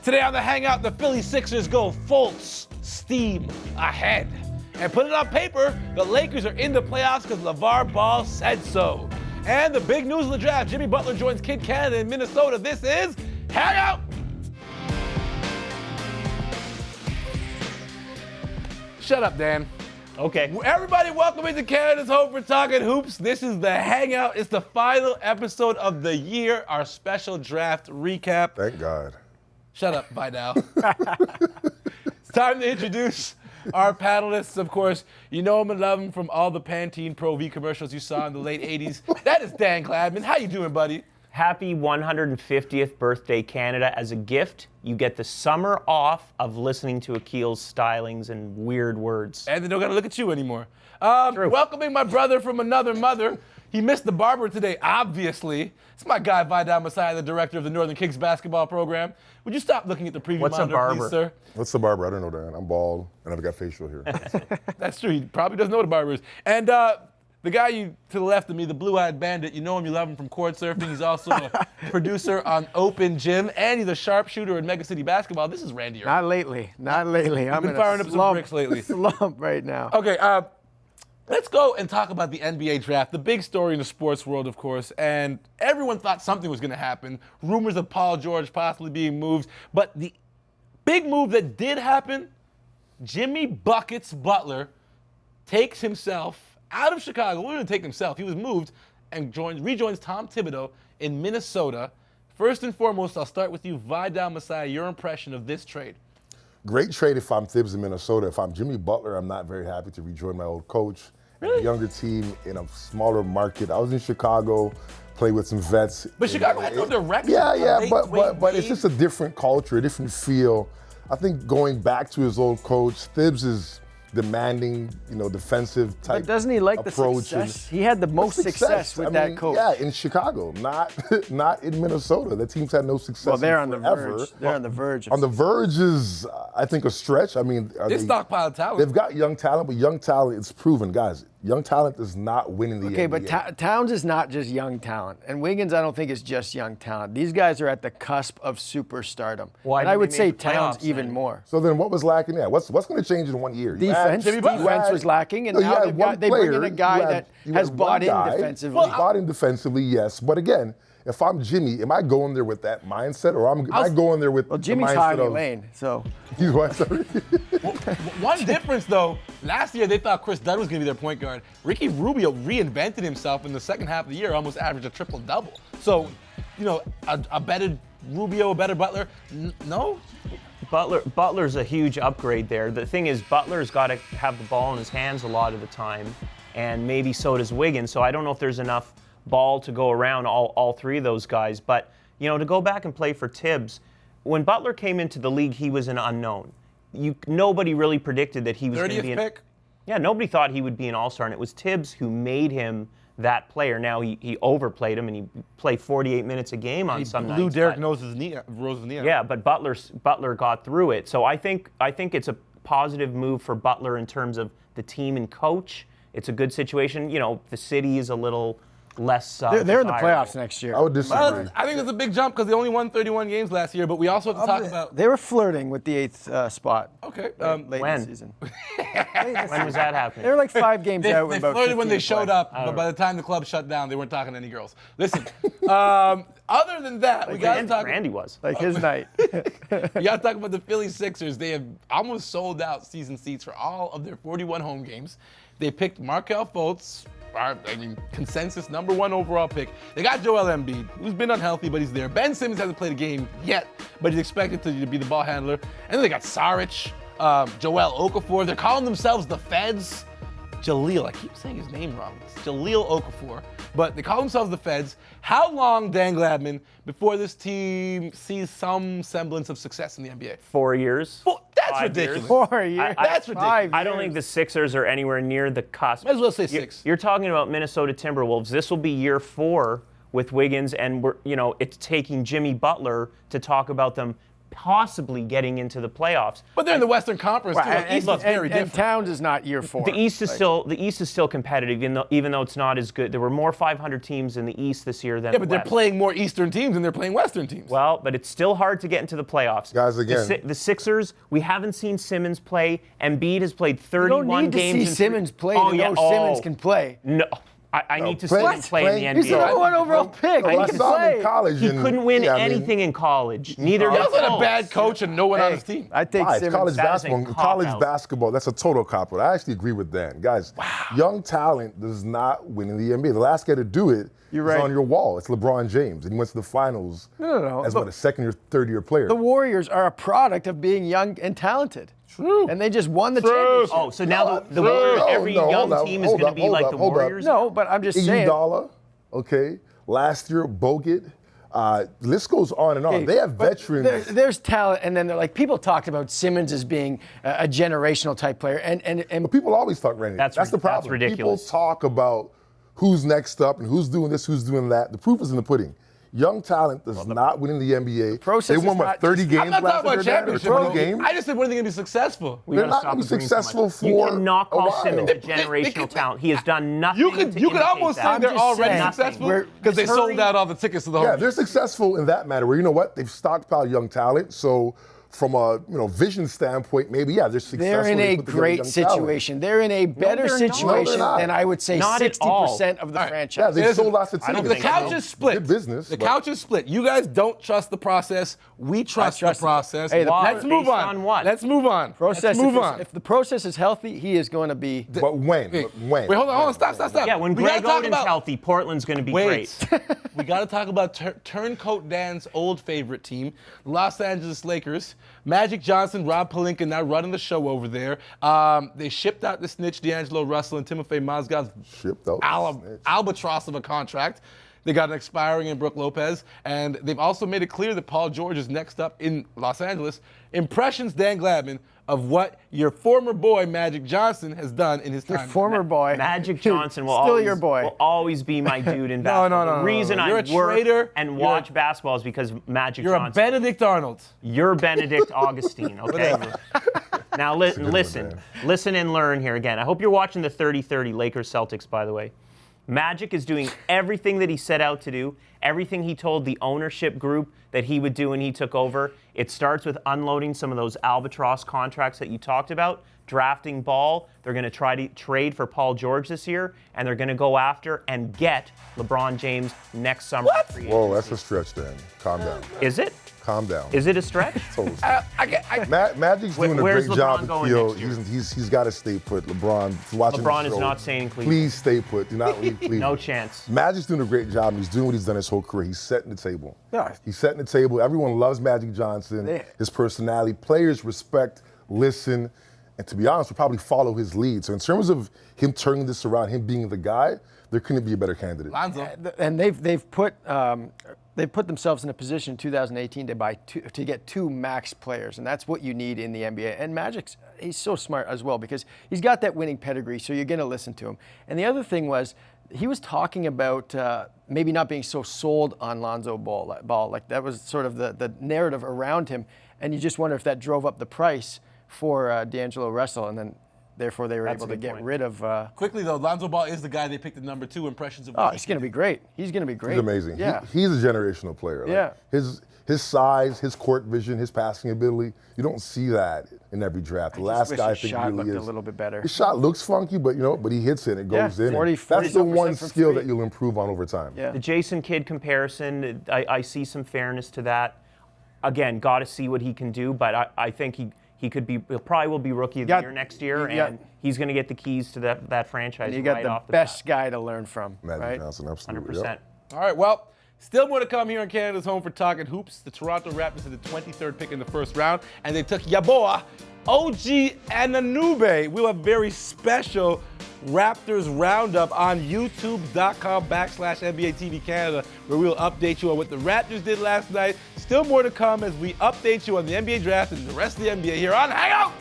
Today on the Hangout, the Philly Sixers go Fultz steam ahead. And put it on paper, the Lakers are in the playoffs because LeVar Ball said so. And the big news of the draft, Jimmy Butler joins Kid Canada in Minnesota. This is Hangout. Shut up, Dan. Okay. Everybody, welcome into Canada's Home for Talking Hoops. This is the Hangout. It's the final episode of the year, our special draft recap. Thank God. Shut up, Vidal. It's time to introduce our panelists. Of course, you know them and love them from all the Pantene Pro V commercials you saw in the late 80s. That is Dan Gladman. How you doing, buddy? Happy 150th birthday, Canada. As a gift, you get the summer off of listening to Akil's stylings and weird words. And they don't got to look at you anymore. True. Welcoming my brother from another mother. He missed the barber today, obviously. It's my guy, Vidal Messiah, the director of the Northern Kings basketball program. Would you stop looking at the preview What's a monitor, barber? please, sir? What's the barber? I don't know that. I'm bald, and I've got facial hair. That's true. He probably doesn't know what a barber is. And the guy to the left of me, the blue-eyed bandit, you know him, you love him from Court Surfing. He's also a producer on Open Gym, and he's a sharpshooter in Mega City Basketball. This is Randy. Not lately. I'm been in firing a up some bricks lately. slump right now. Okay, let's go and talk about the NBA draft, the big story in the sports world, of course. And everyone thought something was going to happen. Rumors of Paul George possibly being moved. But the big move that did happen, Jimmy Buckets Butler takes himself out of Chicago. Well, he didn't take himself. He was moved and rejoins Tom Thibodeau in Minnesota. First and foremost, I'll start with you, Vidal Messiah, your impression of this trade. Great trade if I'm Thibs in Minnesota. If I'm Jimmy Butler, I'm not very happy to rejoin my old coach. Really? A younger team in a smaller market. I was in Chicago, played with some vets. But Chicago had no direction. Yeah, but it's just a different culture, a different feel. I think going back to his old coach, Thibs is demanding, defensive type But doesn't he like approach. the success? He had the most success with that coach. Yeah, in Chicago, not in Minnesota. The team's had no success. Well, they're on the forever. verge. They're on the verge. On the verge is, I think, a stretch. I mean, They stockpile talent. They've got young talent, but young talent, it's proven, guys. Young talent is not winning the Okay, NBA. but Towns is not just young talent, and Wiggins I don't think is just young talent. These guys are at the cusp of superstardom. Why And didn't I would they say make the Towns playoffs even then? more. So then, what was lacking there? What's going to change in 1 year? Defense was lacking, and now they bring in a guy that has bought in defensively. Bought in defensively, yes. But again, if I'm Jimmy, am I going there with that mindset, or am I going there with Jimmy's the mindset highly of lane, so. He's what? Sorry. One difference, though, last year they thought Chris Dunn was going to be their point guard. Ricky Rubio reinvented himself in the second half of the year, almost averaged a triple-double. So, a better Rubio, a better Butler, no? Butler's a huge upgrade there. The thing is, Butler's got to have the ball in his hands a lot of the time, and maybe so does Wiggins. So I don't know if there's enough ball to go around all three of those guys. But, to go back and play for Tibbs, when Butler came into the league, he was an unknown. Nobody really predicted that he was going to be 30th pick? Yeah, nobody thought he would be an all-star, and it was Tibbs who made him that player. Now, he overplayed him, and he played 48 minutes a game on some nights. Blew Derrick Rose's knee out. Yeah, but Butler got through it. So I think it's a positive move for Butler in terms of the team and coach. It's a good situation. The city is a little less They're in the desirable. playoffs next year. I would disagree. Well, I think it's a big jump because they only won 31 games last year, but we also have to talk about. They were flirting with the 8th spot. Okay. Late when? in the season. When was that happening? They were like 5 games They out with about flirted when 15 they to showed play. up, but by the time the club shut down, they weren't talking to any girls. Listen, other than that, we got to talk. Randy was. Like his night. We got to talk about the Philly Sixers. They have almost sold out season seats for all of their 41 home games. They picked Markelle Fultz, consensus #1 overall pick. They got Joel Embiid, who's been unhealthy, but he's there. Ben Simmons hasn't played a game yet, but he's expected to be the ball handler. And then they got Saric, Joel Okafor. They're calling themselves the Feds. Jaleel, I keep saying his name wrong. It's Jaleel Okafor, but they call themselves the Feds. How long, Dan Gladman, before this team sees some semblance of success in the NBA? 4 years. That's 5 ridiculous. years. 4 years. That's ridiculous. 5 I don't years. think the Sixers are anywhere near the cusp. Might as well say 6. You're talking about Minnesota Timberwolves. This will be year 4 with Wiggins, and it's taking Jimmy Butler to talk about them possibly getting into the playoffs. But they're in the Western Conference, too. And, The East looks very different. And Towns is not year 4. The East is still competitive, even though it's not as good. There were more 500 teams in the East this year than Yeah, but the they're West. playing more Eastern teams than they're playing Western teams. Well, but it's still hard to get into the playoffs. Guys, again. The Sixers, we haven't seen Simmons play. Embiid has played You 31 don't need to games. see Simmons play Oh, to yeah. know Simmons can play. No, I need to see play- him play in the play- NBA. He's the number 1 overall pick. Well, He I can saw him play. in college. He and- couldn't win yeah, I mean, anything in college. Neither He did also had a Fultz. bad coach and no one on his team. I take Why? It's Simmons. college That is a basketball. cop-out. College basketball, that's a total cop-out. I actually agree with Dan. Guys, young talent does not win in the NBA. The last guy to do it You're is right. on your wall. It's LeBron James, and he went to the finals No. as, But a second or third year player. the Warriors are a product of being young and talented. True. And they just won the True. championship. Oh, so now the Warriors, every young hold up, team is hold going up, to be like hold the up, hold up. Warriors? No, but I'm just saying. Iguodala, okay. Last year, Bogut. List goes on and on. They have But veterans. There's talent, and then they're like, people talked about Simmons as being a generational type player, and People always talk Randy. That's the problem. that's ridiculous. People talk about who's next up and who's doing this, who's doing that. The proof is in the pudding. Young talent does not win in the NBA. process They won is not 30 just- games I'm not last talking about year, Dan, or championship. 20 bro. games. I just said, when are they going to be successful? We They're gotta not stop gonna be agreeing so much. successful You for cannot a call while. Simmons a They- generational talent. He has done nothing. You could to almost indicate say that. they're just already saying. successful We're- because they it's sold hurry. out all the tickets to the home. Yeah, they're successful in that matter where, you know what, they've stockpiled young talent. So from a vision standpoint, maybe, yeah, they're successful. they're in They a put together great young talent. situation. They're in a better they're not. situation No, they're not. than I would say Not at 60% of the All right. Yeah, franchise. they've Listen, sold lots of I don't tickets. The think couch so. is split. Good business. The but- couch is split. You guys don't trust the process. We trust the trust it. process. Hey, the Why? Let's move Based on. on what? Let's move on. Process, Let's move on. if the process is healthy, he is going to be. But when? Hey, But when? Wait, hold on. Stop. Yeah, when We gotta Greg talk Oden's about- healthy, Portland's going to be Wait. great. We got to talk about Turncoat Dan's old favorite team, Los Angeles Lakers. Magic Johnson, Rob Pelinka now running the show over there. They shipped out the snitch D'Angelo Russell and Timofey Mozgov's Shipped out the snitch. albatross of a contract. They got an expiring in Brook Lopez, and they've also made it clear that Paul George is next up in Los Angeles. Impressions, Dan Gladman, of what your former boy Magic Johnson has done in his time. Your former boy. Magic Johnson will Still always, your boy. will always be my dude in No, basketball. no, The no, reason no. You're I a work traitor. and You're watch a- basketball is because Magic You're a Johnson. Benedict Arnold. You're Benedict Augustine, okay? Now listen and learn here again. I hope you're watching the 30-30 Lakers Celtics, by the way. Magic is doing everything that he set out to do, everything he told the ownership group that he would do when he took over. It starts with unloading some of those albatross contracts that you talked about, drafting Ball. They're going to try to trade for Paul George this year, and they're going to go after and get LeBron James next summer. What? Free Whoa, agency. that's a stretch, Dan. Calm down. Is it? Calm down. Is it a stretch? Totally. Magic's doing a Where's great LeBron job in going field. next year? He's got to stay put. LeBron, if you're watching LeBron the is show, not staying in Cleveland. Please stay put. Do not leave Cleveland. No chance. Magic's doing a great job. And he's doing what he's done his whole career. He's setting the table. Yeah. He's setting the table. Everyone loves Magic Johnson, his personality. Players respect, listen, and to be honest, will probably follow his lead. So in terms of him turning this around, him being the guy, there couldn't be a better candidate. Lonzo. And they've put themselves in a position in 2018 to get 2 max players, and that's what you need in the NBA. And Magic's, he's so smart as well because he's got that winning pedigree, so you're going to listen to him. And the other thing was he was talking about maybe not being so sold on Lonzo Ball. Like that was sort of the narrative around him, and you just wonder if that drove up the price for D'Angelo Russell, and then therefore they were That's able a to good get point. rid of. Quickly though, Lonzo Ball is the guy they picked at number 2. Impressions of. Oh, he's going to be great. He's going to be great. He's amazing. Yeah. He's a generational player. Like, Yeah. His size, his court vision, his passing ability, you don't see that in every draft. The last wish guy I his think shot really looked is. a little bit better. His shot looks funky, but but he hits it and it goes Yeah, in. 40, That's the 40% one from skill three. that you'll improve on over time. Yeah. The Jason Kidd comparison, I see some fairness to that. Again, got to see what he can do, but I think he probably will be rookie of the year next year, and he's going to get the keys to that franchise You got right the off the best bat. guy to learn from, Magic right? Johnson, absolutely. 100%. Yep. All right, well, still more to come here on Canada's home for Talking Hoops. The Toronto Raptors had the 23rd pick in the first round, and they took Yaboa, OG Anunoby. We'll have a very special Raptors roundup on youtube.com/NBA TV Canada, where we'll update you on what the Raptors did last night. Still more to come as we update you on the NBA draft and the rest of the NBA here on Hangout.